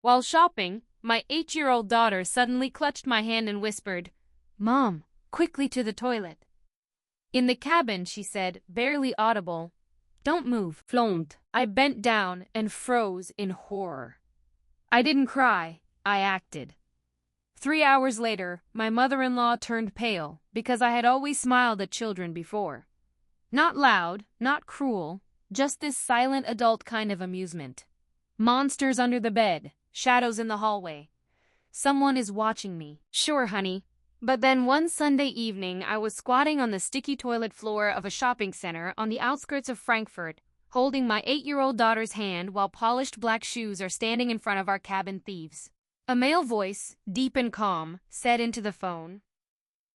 While shopping, my 8-year-old daughter suddenly clutched my hand and whispered, "Mom, quickly to the toilet." In the cabin, she said, barely audible, "Don't move, flaunt." I bent down and froze in horror. I didn't cry, I acted. 3 hours later, my mother-in-law turned pale because I had always smiled at children before. Not loud, not cruel, just this silent adult kind of amusement. Monsters under the bed, shadows in the hallway. Someone is watching me. Sure, honey. But then one Sunday evening, I was squatting on the sticky toilet floor of a shopping center on the outskirts of Frankfurt, holding my 8-year-old daughter's hand while polished black shoes are standing in front of our cabin thieves. A male voice, deep and calm, said into the phone,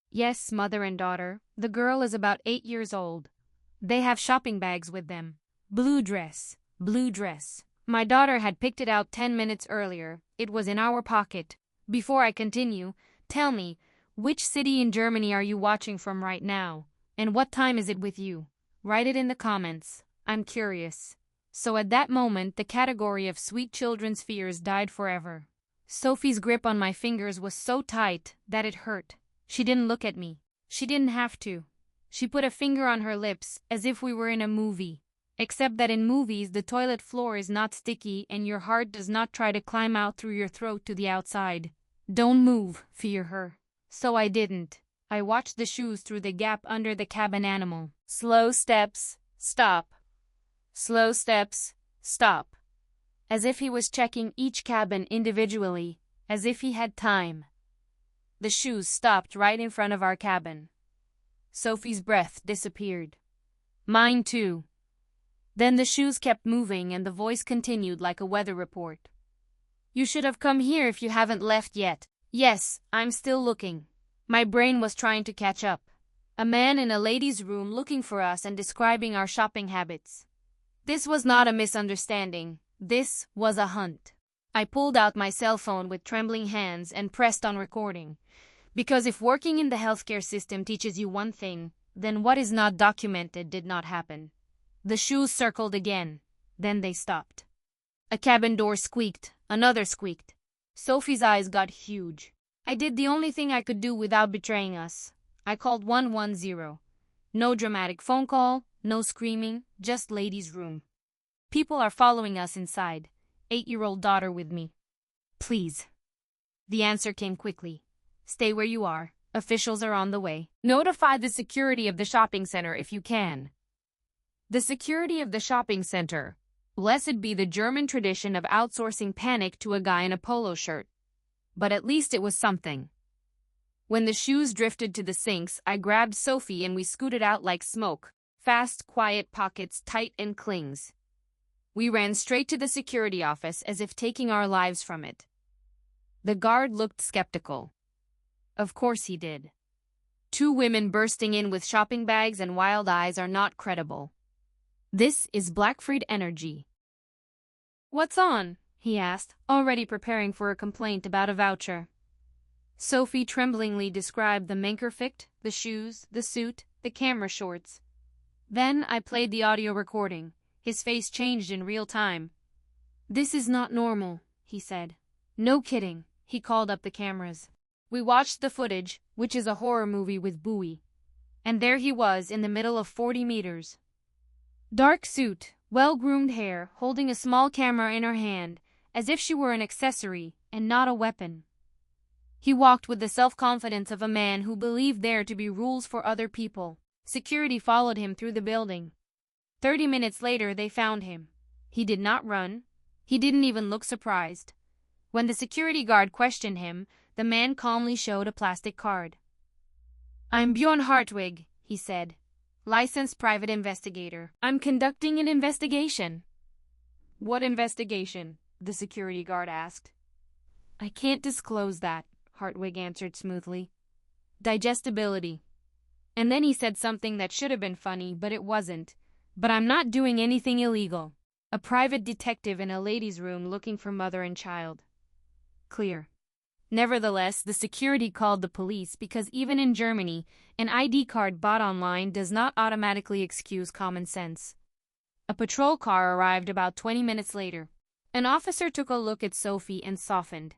"Yes, mother and daughter, the girl is about 8 years old. They have shopping bags with them. Blue dress, blue dress." My daughter had picked it out 10 minutes earlier. It was in our pocket. Before I continue, tell me, which city in Germany are you watching from right now? And what time is it with you? Write it in the comments. I'm curious. So at that moment, the category of sweet children's fears died forever. Sophie's grip on my fingers was so tight that it hurt. She didn't look at me. She didn't have to. She put a finger on her lips as if we were in a movie. Except that in movies, the toilet floor is not sticky and your heart does not try to climb out through your throat to the outside. "Don't move," fear her. So I didn't. I watched the shoes through the gap under the cabin animal. Slow steps, stop. Slow steps, stop. As if he was checking each cabin individually, as if he had time. The shoes stopped right in front of our cabin. Sophie's breath disappeared. Mine too. Then the shoes kept moving and the voice continued like a weather report. "You should have come here if you haven't left yet." Yes, I'm still looking. My brain was trying to catch up. A man in a ladies' room looking for us and describing our shopping habits. This was not a misunderstanding. This was a hunt. I pulled out my cell phone with trembling hands and pressed on recording. Because if working in the healthcare system teaches you one thing, then what is not documented did not happen. The shoes circled again. Then they stopped. A cabin door squeaked. Another squeaked. Sophie's eyes got huge. I did the only thing I could do without betraying us. I called 110. No dramatic phone call, no screaming, just ladies' room. "People are following us inside. 8-year-old daughter with me. Please." The answer came quickly. "Stay where you are. Officials are on the way. Notify the security of the shopping center if you can." The security of the shopping center. Blessed be the German tradition of outsourcing panic to a guy in a polo shirt. But at least it was something. When the shoes drifted to the sinks, I grabbed Sophie and we scooted out like smoke. Fast, quiet pockets, tight and clings. We ran straight to the security office as if taking our lives from it. The guard looked skeptical. Of course he did. 2 women bursting in with shopping bags and wild eyes are not credible. This is Blackfried energy. "What's on?" he asked, already preparing for a complaint about a voucher. Sophie tremblingly described the Mankerficht, the shoes, the suit, the camera shorts. Then I played the audio recording. His face changed in real time. "This is not normal," he said. "No kidding." He called up the cameras. We watched the footage, which is a horror movie with Bowie. And there he was in the middle of 40 meters. Dark suit, well-groomed hair, holding a small camera in her hand, as if she were an accessory and not a weapon. He walked with the self-confidence of a man who believed there to be rules for other people. Security followed him through the building. 30 minutes later, they found him. He did not run. He didn't even look surprised. When the security guard questioned him, the man calmly showed a plastic card. "I'm Bjorn Hartwig," he said. "Licensed private investigator. I'm conducting an investigation." "What investigation?" the security guard asked. "I can't disclose that," Hartwig answered smoothly. "Digestibility." And then he said something that should have been funny, but it wasn't. "But I'm not doing anything illegal. A private detective in a ladies' room looking for mother and child." Clear. Nevertheless, the security called the police because even in Germany, an ID card bought online does not automatically excuse common sense. A patrol car arrived about 20 minutes later. An officer took a look at Sophie and softened.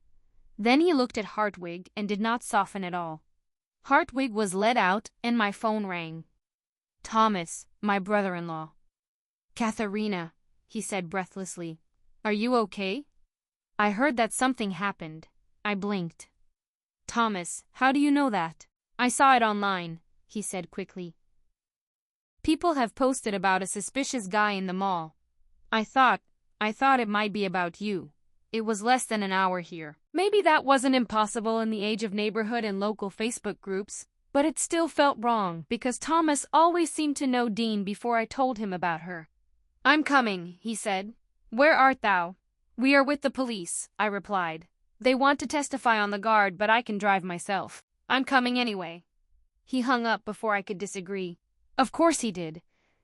Then he looked at Hartwig and did not soften at all. Hartwig was led out, and my phone rang. Thomas, my brother-in-law. Katharina, he said breathlessly. Are you okay? I heard that something happened. I blinked. Thomas, how do you know that? I saw it online, he said quickly. People have posted about a suspicious guy in the mall. I thought it might be about you. It was less than an hour here. Maybe that wasn't impossible in the age of neighborhood and local Facebook groups, but it still felt wrong because Thomas always seemed to know Dean before I told him about her. I'm coming, he said. Where art thou? We are with the police, I replied. They want to testify on the guard, but I can drive myself. I'm coming anyway. He hung up before I could disagree. Of course he did.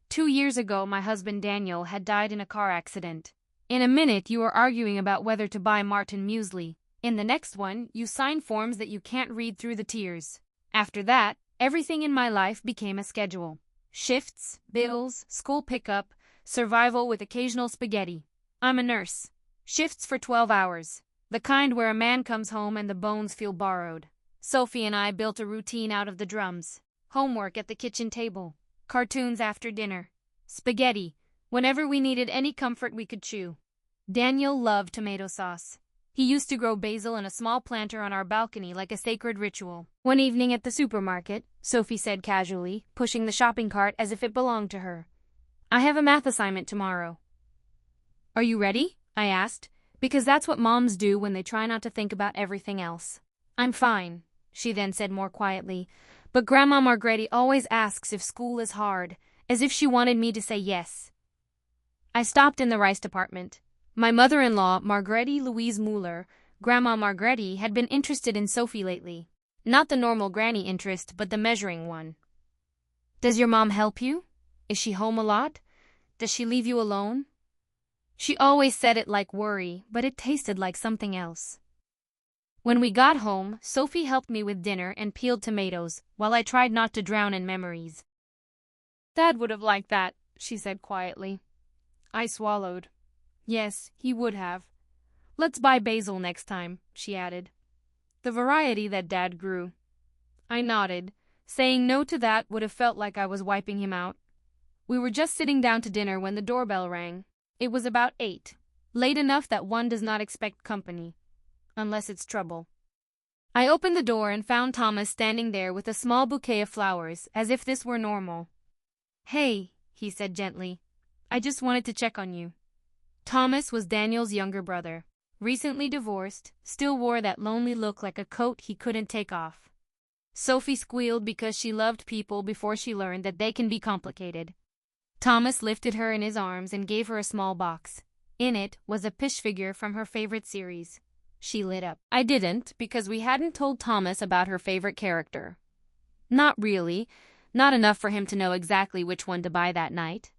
2 years ago, my husband Daniel had died in a car accident. In a minute, you are arguing about whether to buy Martin muesli. In the next one, you sign forms that you can't read through the tears. After that, everything in my life became a schedule. Shifts, bills, school pickup, survival with occasional spaghetti. I'm a nurse. Shifts for 12 hours. The kind where a man comes home and the bones feel borrowed. Sophie and I built a routine out of the drums. Homework at the kitchen table. Cartoons after dinner. Spaghetti, whenever we needed any comfort we could chew. Daniel loved tomato sauce. He used to grow basil in a small planter on our balcony like a sacred ritual. One evening at the supermarket, Sophie said casually, pushing the shopping cart as if it belonged to her. I have a math assignment tomorrow. Are you ready? I asked, because that's what moms do when they try not to think about everything else. I'm fine, she then said more quietly, but Grandma Margretti always asks if school is hard, as if she wanted me to say yes. I stopped in the rice department. My mother-in-law, Margretti Louise Mueller, Grandma Margretti, had been interested in Sophie lately. Not the normal granny interest, but the measuring one. Does your mom help you? Is she home a lot? Does she leave you alone? She always said it like worry, but it tasted like something else. When we got home, Sophie helped me with dinner and peeled tomatoes, while I tried not to drown in memories. Dad would have liked that, she said quietly. I swallowed. Yes, he would have. Let's buy basil next time, she added. The variety that Dad grew. I nodded. Saying no to that would have felt like I was wiping him out. We were just sitting down to dinner when the doorbell rang. It was about 8. Late enough that one does not expect company. Unless it's trouble. I opened the door and found Thomas standing there with a small bouquet of flowers, as if this were normal. Hey, he said gently. I just wanted to check on you. Thomas was Daniel's younger brother. Recently divorced, still wore that lonely look like a coat he couldn't take off. Sophie squealed because she loved people before she learned that they can be complicated. Thomas lifted her in his arms and gave her a small box. In it was a fish figure from her favorite series. She lit up. I didn't, because we hadn't told Thomas about her favorite character. Not really. Not enough for him to know exactly which one to buy that night.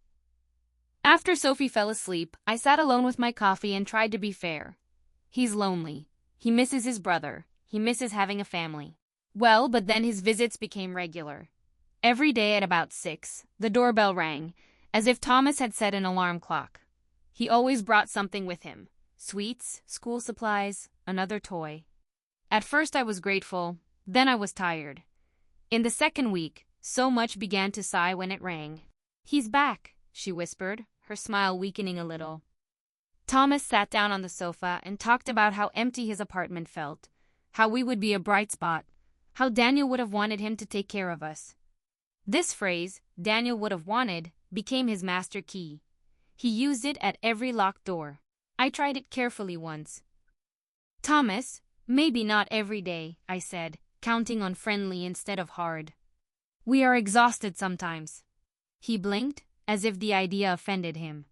After Sophie fell asleep, I sat alone with my coffee and tried to be fair. He's lonely. He misses his brother. He misses having a family. Well, but then his visits became regular. Every day at about 6, the doorbell rang, as if Thomas had set an alarm clock. He always brought something with him. Sweets, school supplies, another toy. At first I was grateful, then I was tired. In the second week, so much began to sigh when it rang. He's back, she whispered, her smile weakening a little. Thomas sat down on the sofa and talked about how empty his apartment felt, how we would be a bright spot, how Daniel would have wanted him to take care of us. This phrase, Daniel would have wanted, became his master key. He used it at every locked door. I tried it carefully once. Thomas, maybe not every day, I said, counting on friendly instead of hard. We are exhausted sometimes. He blinked, as if the idea offended him.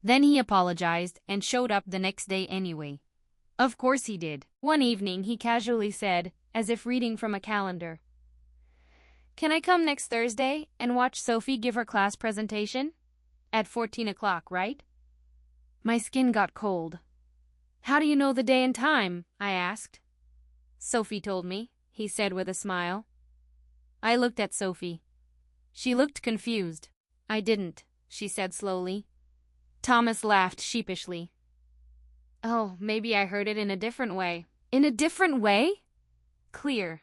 Then he apologized and showed up the next day anyway. Of course he did. One evening he casually said, as if reading from a calendar, "Can I come next Thursday and watch Sophie give her class presentation? At 14 o'clock, right?" My skin got cold. How do you know the day and time? I asked. Sophie told me, he said with a smile. I looked at Sophie. She looked confused. I didn't, she said slowly. Thomas laughed sheepishly. Oh, maybe I heard it in a different way. In a different way? Clear.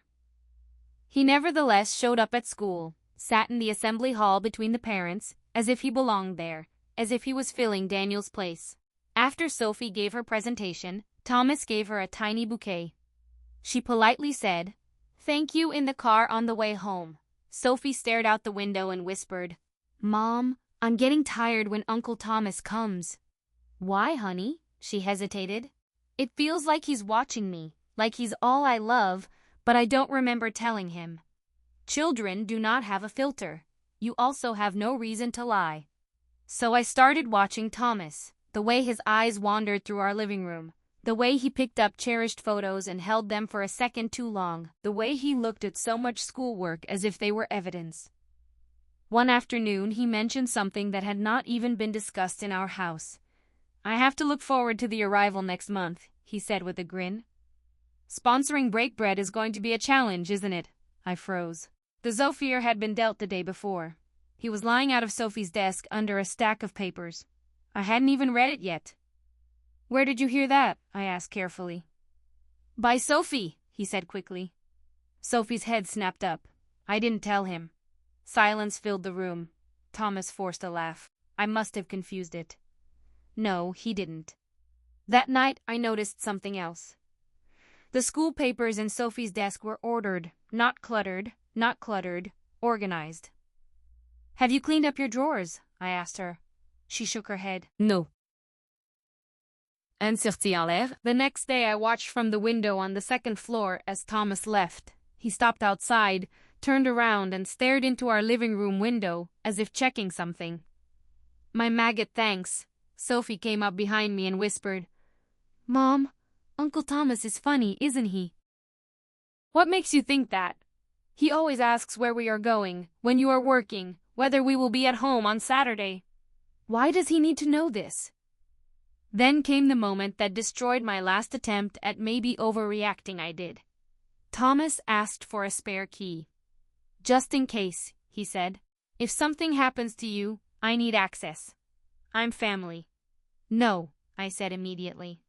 He nevertheless showed up at school, sat in the assembly hall between the parents, as if he belonged there, as if he was filling Daniel's place. After Sophie gave her presentation, Thomas gave her a tiny bouquet. She politely said, "Thank you," in the car on the way home. Sophie stared out the window and whispered, "Mom, I'm getting tired when Uncle Thomas comes." "Why, honey?" She hesitated. "It feels like he's watching me, like he's all I love, but I don't remember telling him." Children do not have a filter. You also have no reason to lie. So I started watching Thomas, the way his eyes wandered through our living room, the way he picked up cherished photos and held them for a second too long, the way he looked at so much schoolwork as if they were evidence. One afternoon, he mentioned something that had not even been discussed in our house. "I have to look forward to the arrival next month," he said with a grin. "Sponsoring break bread is going to be a challenge, isn't it?" I froze. The Zofir had been dealt the day before. He was lying out of Sophie's desk under a stack of papers. I hadn't even read it yet. "Where did you hear that?" I asked carefully. "By Sophie," he said quickly. Sophie's head snapped up. I didn't tell him. Silence filled the room. Thomas forced a laugh. I must have confused it. No, he didn't. That night, I noticed something else. The school papers in Sophie's desk were ordered, not cluttered, organized. "Have you cleaned up your drawers?" I asked her. She shook her head. "No." And sorti en l'air. The next day, I watched from the window on the second floor as Thomas left. He stopped outside, turned around, and stared into our living room window, as if checking something. "My maggot, thanks." Sophie came up behind me and whispered, "Mom, Uncle Thomas is funny, isn't he?" "What makes you think that?" "He always asks where we are going, when you are working, whether we will be at home on Saturday." "Why does he need to know this?" Then came the moment that destroyed my last attempt at maybe overreacting I did. Thomas asked for a spare key. "Just in case," he said. "If something happens to you, I need access. I'm family." "No," I said immediately.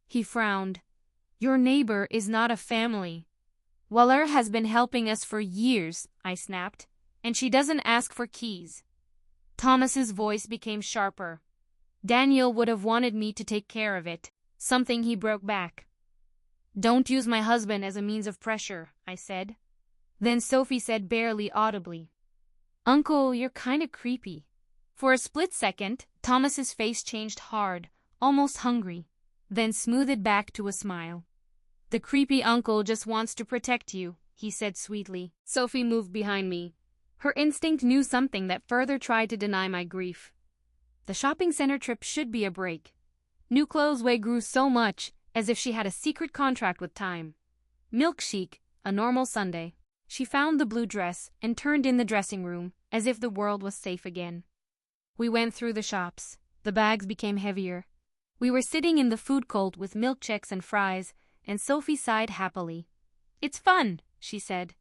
He frowned. "Your neighbor is not a family." "Waller has been helping us for years," I snapped, "and she doesn't ask for keys." Thomas's voice became sharper. "Daniel would have wanted me to take care of it," something he broke back. "Don't use my husband as a means of pressure," I said. Then Sophie said barely audibly, "Uncle, you're kinda creepy." For a split second, Thomas's face changed hard, almost hungry, then smoothed back to a smile. "The creepy uncle just wants to protect you," he said sweetly. Sophie moved behind me. Her instinct knew something that further tried to deny my grief. The shopping center trip should be a break. New clothes grew so much, as if she had a secret contract with time. Milk chic, a normal Sunday. She found the blue dress and turned in the dressing room, as if the world was safe again. We went through the shops. The bags became heavier. We were sitting in the food court with milkshakes and fries, and Sophie sighed happily. "It's fun," she said.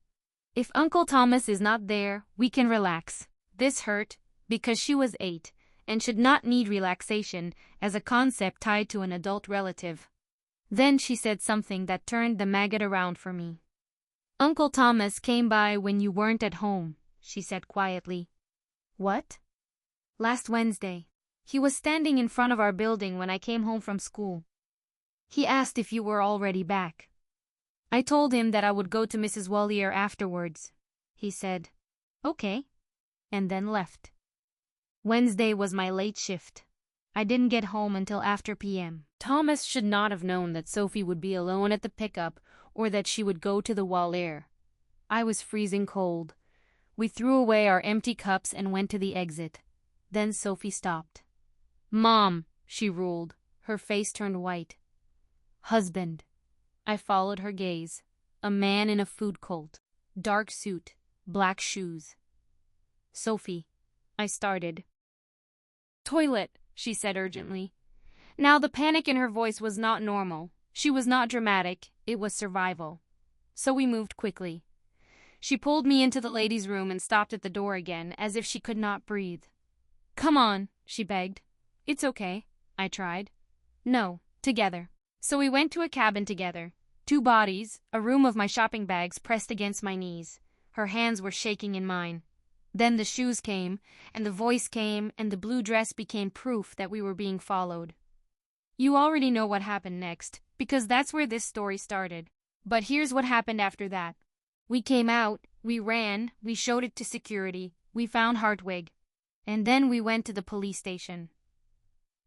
"If Uncle Thomas is not there, we can relax." This hurt, because she was 8, and should not need relaxation as a concept tied to an adult relative. Then she said something that turned the maggot around for me. "Uncle Thomas came by when you weren't at home," she said quietly. "What?" "Last Wednesday. He was standing in front of our building when I came home from school. He asked if you were already back. I told him that I would go to Mrs. Wallier afterwards. He said, 'Okay,' and then left. Wednesday was my late shift. I didn't get home until after p.m. Thomas should not have known that Sophie would be alone at the pickup or that she would go to the Wallier. I was freezing cold. We threw away our empty cups and went to the exit. Then Sophie stopped. "Mom," she ruled. Her face turned white. "Husband." I followed her gaze. A man in a food court. Dark suit, black shoes. "Sophie," I started. "Toilet," she said urgently. Now the panic in her voice was not normal. She was not dramatic. It was survival. So we moved quickly. She pulled me into the ladies' room and stopped at the door again, as if she could not breathe. "Come on," she begged. "It's okay," I tried. "No, Together. So we went to a cabin together. 2 bodies, a room of my shopping bags pressed against my knees. Her hands were shaking in mine. Then the shoes came, and the voice came, and the blue dress became proof that we were being followed. You already know what happened next, because that's where this story started. But here's what happened after that. We came out, we ran, we showed it to security, we found Hartwig. And then we went to the police station.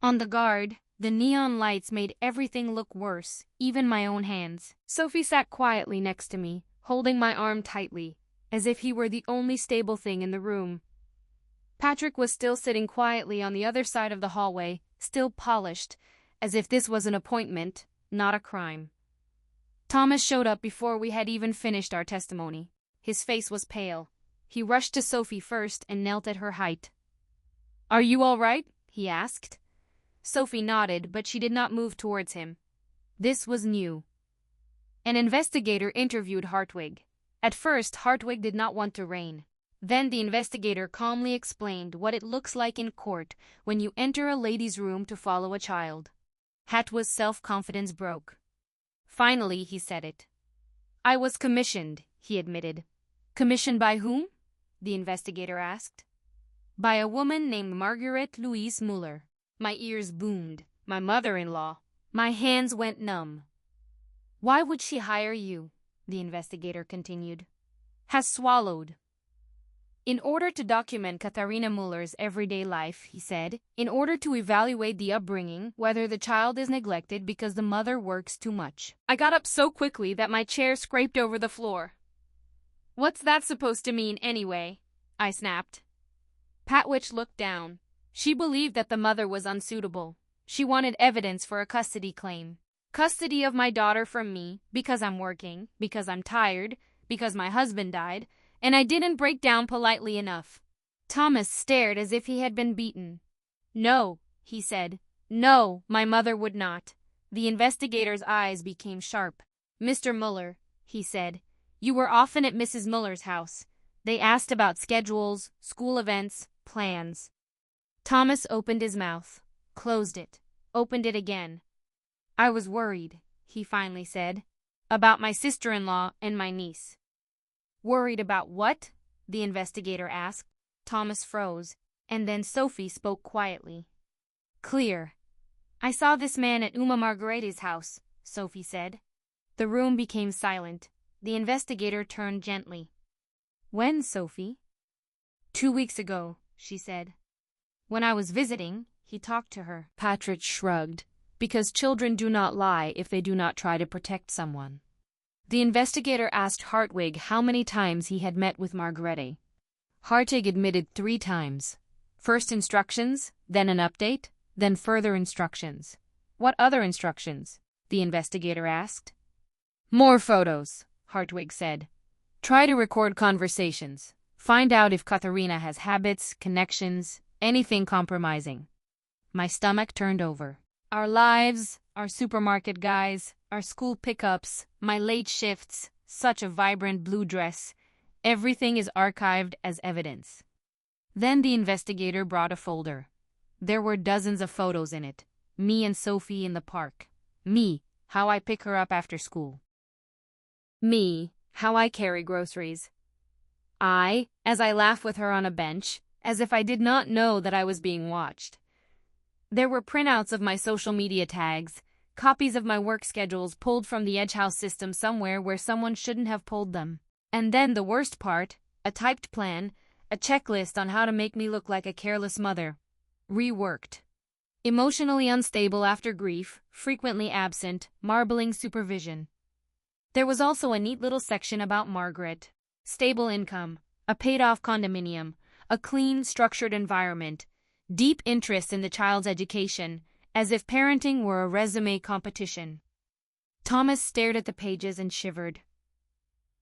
On the guard, the neon lights made everything look worse, even my own hands. Sophie sat quietly next to me, holding my arm tightly, as if he were the only stable thing in the room. Patrick was still sitting quietly on the other side of the hallway, still polished, as if this was an appointment, not a crime. Thomas showed up before we had even finished our testimony. His face was pale. He rushed to Sophie first and knelt at her height. "Are you all right?" he asked. Sophie nodded, but she did not move towards him. This was new. An investigator interviewed Hartwig. At first, Hartwig did not want to reign. Then the investigator calmly explained what it looks like in court when you enter a lady's room to follow a child. Hatwa's self-confidence broke. Finally, he said it. "I was commissioned," he admitted. "Commissioned by whom?" the investigator asked. "By a woman named Margaret Louise Muller." My ears boomed. My mother-in-law. My hands went numb. "Why would she hire you?" the investigator continued. "Has swallowed." "In order to document Katharina Muller's everyday life," he said, "in order to evaluate the upbringing, whether the child is neglected because the mother works too much." I got up so quickly that my chair scraped over the floor. "What's that supposed to mean anyway?" I snapped. Patwitch looked down. She believed that the mother was unsuitable. She wanted evidence for a custody claim. Custody of my daughter from me, because I'm working, because I'm tired, because my husband died, and I didn't break down politely enough. Thomas stared as if he had been beaten. "No," he said. "No, my mother would not." The investigator's eyes became sharp. "Mr. Muller," he said, "you were often at Mrs. Muller's house. They asked about schedules, school events, plans." Thomas opened his mouth, closed it, opened it again. "I was worried," he finally said, "about my sister-in-law and my niece." "Worried about what?" the investigator asked. Thomas froze, and then Sophie spoke quietly. "Clear. I saw this man at Uma Margarete's house," Sophie said. The room became silent. The investigator turned gently. "When, Sophie?" 2 weeks ago," she said. "When I was visiting, he talked to her." Patrick shrugged. "Because children do not lie if they do not try to protect someone." The investigator asked Hartwig how many times he had met with Margarete. Hartwig admitted 3 times. First instructions, then an update, then further instructions. "What other instructions?" the investigator asked. "More photos," Hartwig said. "Try to record conversations. Find out if Katharina has habits, connections, anything compromising." My stomach turned over. Our lives, our supermarket guys, our school pickups, my late shifts, such a vibrant blue dress, everything is archived as evidence. Then the investigator brought a folder. There were dozens of photos in it. Me and Sophie in the park. Me, how I pick her up after school. Me, how I carry groceries. I, as I laugh with her on a bench, as if I did not know that I was being watched. There were printouts of my social media tags, copies of my work schedules pulled from the Edgehouse system somewhere where someone shouldn't have pulled them. And then the worst part, a typed plan, a checklist on how to make me look like a careless mother. Reworked. Emotionally unstable after grief, frequently absent, marbling supervision. There was also a neat little section about Margaret. Stable income, a paid-off condominium, a clean, structured environment, deep interest in the child's education, as if parenting were a resume competition. Thomas stared at the pages and shivered.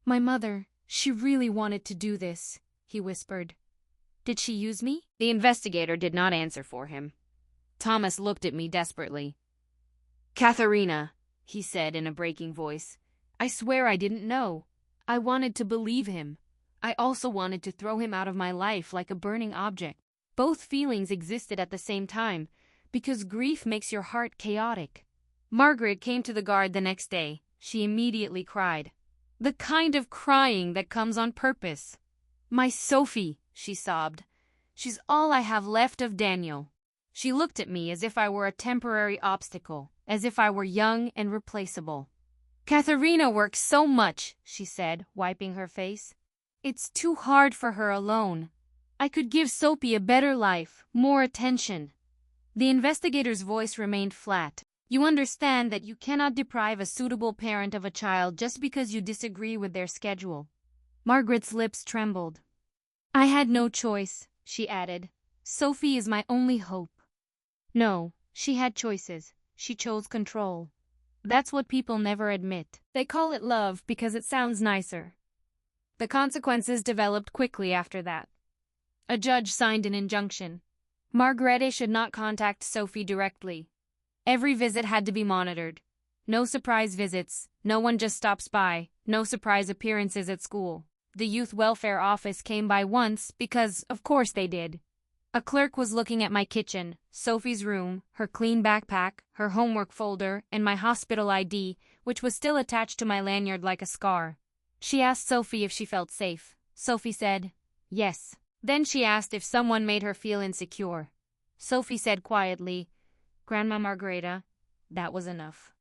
"My mother, she really wanted to do this," he whispered. "Did she use me?" The investigator did not answer for him. Thomas looked at me desperately. "Katharina," he said in a breaking voice, "I swear I didn't know. I wanted to believe him. I also wanted to throw him out of my life like a burning object. Both feelings existed at the same time, because grief makes your heart chaotic. Margaret came to the guard the next day. She immediately cried. The kind of crying that comes on purpose. My Sophie, she sobbed. She's all I have left of Daniel. She looked at me as if I were a temporary obstacle, as if I were young and replaceable. Katharina works so much, she said, wiping her face. It's too hard for her alone. I could give Sophie a better life, more attention. The investigator's voice remained flat. You understand that you cannot deprive a suitable parent of a child just because you disagree with their schedule. Margaret's lips trembled. I had no choice, she added. Sophie is my only hope. No, she had choices. She chose control. That's what people never admit. They call it love because it sounds nicer. The consequences developed quickly after that. A judge signed an injunction. Margarete should not contact Sophie directly. Every visit had to be monitored. No surprise visits, no one just stops by, no surprise appearances at school. The youth welfare office came by once because, of course, they did. A clerk was looking at my kitchen, Sophie's room, her clean backpack, her homework folder, and my hospital ID, which was still attached to my lanyard like a scar. She asked Sophie if she felt safe. Sophie said, yes. Then she asked if someone made her feel insecure. Sophie said quietly, Grandma Margareta, that was enough.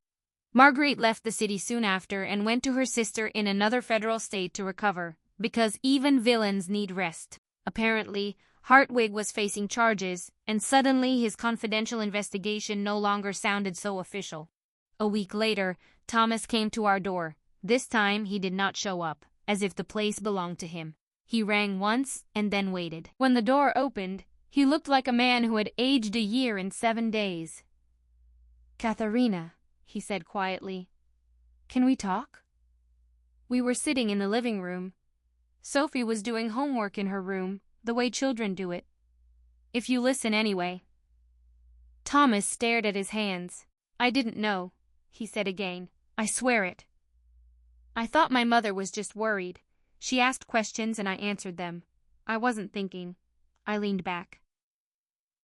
Marguerite left the city soon after and went to her sister in another federal state to recover, because even villains need rest. Apparently, Hartwig was facing charges, and suddenly his confidential investigation no longer sounded so official. A week later, Thomas came to our door. This time he did not show up, as if the place belonged to him. He rang once and then waited. When the door opened, he looked like a man who had aged a year in 7 days. Katharina, he said quietly, can we talk? We were sitting in the living room. Sophie was doing homework in her room, the way children do it. If you listen anyway. Thomas stared at his hands. I didn't know, he said again. I swear it. I thought my mother was just worried. She asked questions and I answered them. I wasn't thinking. I leaned back.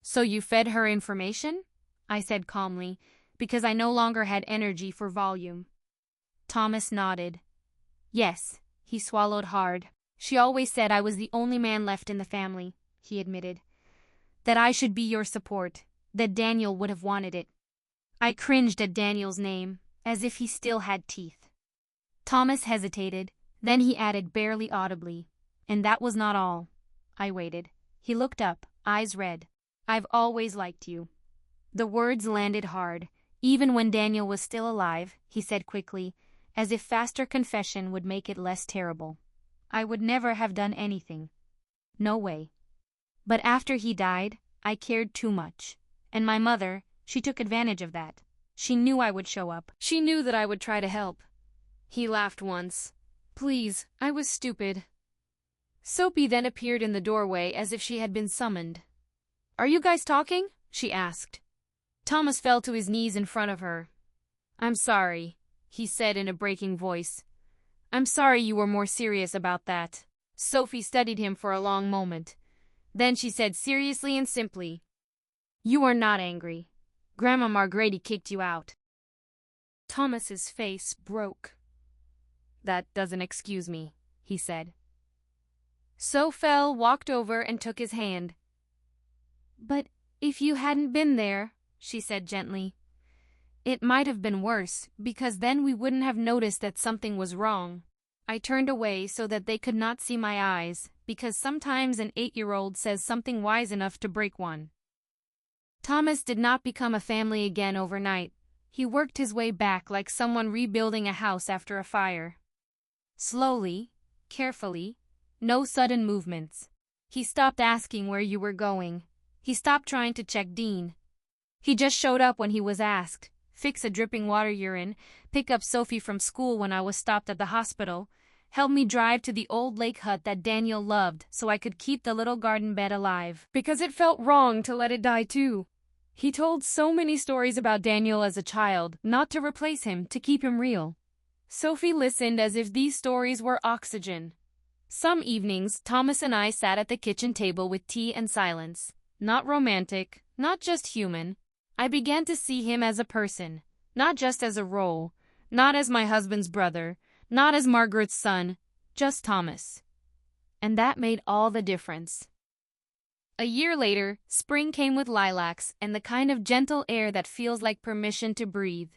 So you fed her information? I said calmly, because I no longer had energy for volume. Thomas nodded. Yes, he swallowed hard. She always said I was the only man left in the family, he admitted. That I should be your support, that Daniel would have wanted it. I cringed at Daniel's name, as if he still had teeth. Thomas hesitated, then he added barely audibly, and that was not all. I waited. He looked up, eyes red. I've always liked you. The words landed hard. Even when Daniel was still alive, he said quickly, as if faster confession would make it less terrible. I would never have done anything. No way. But after he died, I cared too much. And my mother, she took advantage of that. She knew I would show up. She knew that I would try to help. He laughed once. Please, I was stupid. Sophie then appeared in the doorway as if she had been summoned. Are you guys talking? She asked. Thomas fell to his knees in front of her. I'm sorry, he said in a breaking voice. I'm sorry you were more serious about that. Sophie studied him for a long moment. Then she said seriously and simply, You are not angry. Grandma Margarete kicked you out. Thomas's face broke. That doesn't excuse me, he said. Sophie walked over and took his hand. But if you hadn't been there, she said gently, it might have been worse, because then we wouldn't have noticed that something was wrong. I turned away so that they could not see my eyes, because sometimes an 8-year-old says something wise enough to break one. Thomas did not become a family again overnight. He worked his way back like someone rebuilding a house after a fire. Slowly, carefully, no sudden movements. He stopped asking where you were going. He stopped trying to check Dean. He just showed up when he was asked, fix a dripping water urine, pick up Sophie from school when I was stopped at the hospital, help me drive to the old lake hut that Daniel loved so I could keep the little garden bed alive, because it felt wrong to let it die too. He told so many stories about Daniel as a child, not to replace him, to keep him real. Sophie listened as if these stories were oxygen. Some evenings, Thomas and I sat at the kitchen table with tea and silence. Not romantic, not just human. I began to see him as a person, Not just as a role, not as my husband's brother, not as Margaret's son, just Thomas. And that made all the difference. A year later, spring came with lilacs and the kind of gentle air that feels like permission to breathe.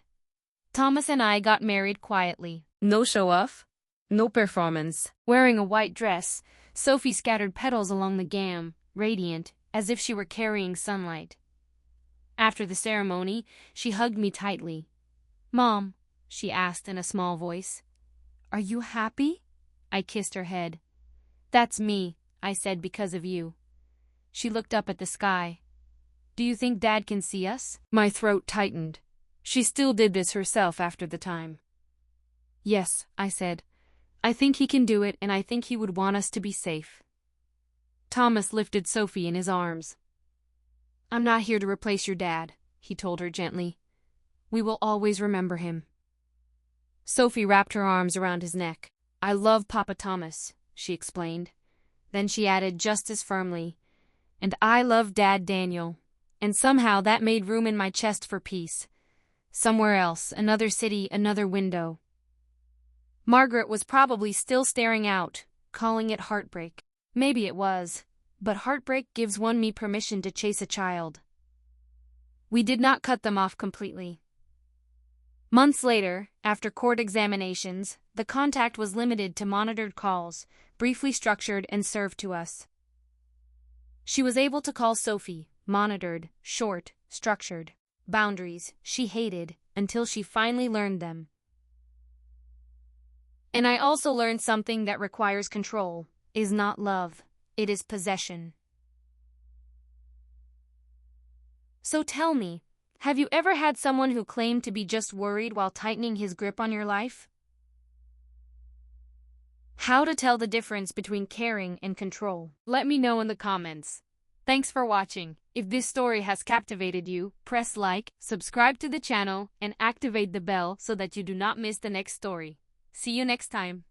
Thomas and I got married quietly. No show-off, no performance. Wearing a white dress, Sophie scattered petals along the gam, radiant, as if she were carrying sunlight. After the ceremony, she hugged me tightly. "Mom," she asked in a small voice, "are you happy?" I kissed her head. "That's me," I said, "because of you." She looked up at the sky. "Do you think Dad can see us?" My throat tightened. She still did this herself after the time. "Yes," I said. "I think he can do it, and I think he would want us to be safe." Thomas lifted Sophie in his arms. "I'm not here to replace your dad," he told her gently. "We will always remember him." Sophie wrapped her arms around his neck. "I love Papa Thomas," she explained. Then she added just as firmly, "And I love Dad Daniel." And somehow that made room in my chest for peace. Somewhere else, another city, another window. Margaret was probably still staring out, calling it heartbreak. Maybe it was, but heartbreak gives me permission to chase a child. We did not cut them off completely. Months later, after court examinations, the contact was limited to monitored calls, briefly structured and served to us. She was able to call Sophie, monitored, short, structured. Boundaries she hated until she finally learned them. And I also learned something that requires control is not love, it is possession. So tell me, have you ever had someone who claimed to be just worried while tightening his grip on your life? How to tell the difference between caring and control? Let me know in the comments. Thanks for watching. If this story has captivated you, press like, subscribe to the channel, and activate the bell so that you do not miss the next story. See you next time.